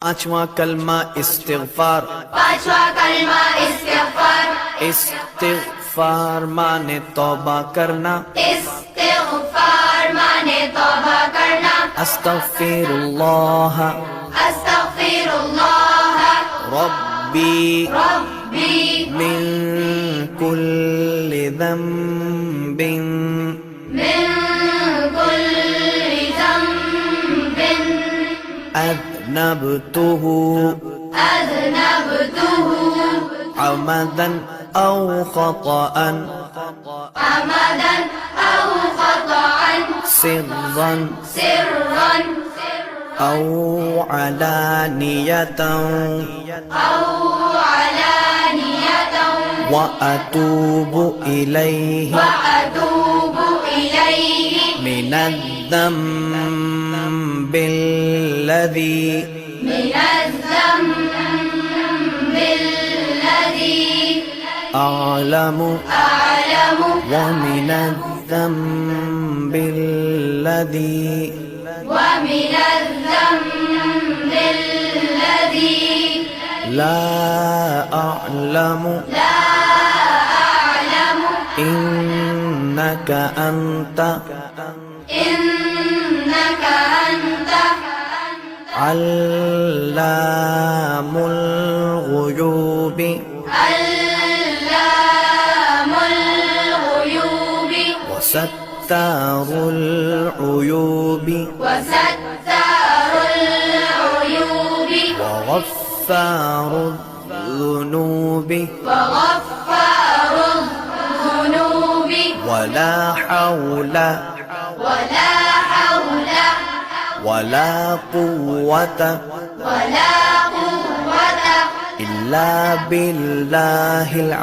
पांचवा कलमा इस्तिगफार। पांचवा कलमा इस्तिगफार। इस्तिगफार माने तौबा करना। इस्तिगफार माने तौबा करना। अस्तगफिरुल्लाह अस्तगफिरुल्लाह रब्बी रब्बी मिन कुल्लि ज़ंबिन मिन कुल्लि ज़ंबिन अज़नबतुहु अज़नबतुहु अमदन औ ख़तअन अमदन औ ख़तअन सिर्रन सिर्रन औ अलानियतन औ अलानियतन व अतूबु इलैहि व अतूबु इलैहि मिनज़्ज़म्बिल्लज़ी मिनज़्ज़म्बिल्लज़ी अअलमु अअलमु व मिनज़्ज़म्बिल्लज़ी व मिनज़्ज़म्बिल्लज़ी ला अअलमु ला अअलमु इन्नका अन्त إنك أنت علام الغيوب علام الغيوب وستار العيوب وستار العيوب وغفار الذنوب وغفار الذنوب ولا حول ولا حول ولا قوة ولا قوة إلا بالله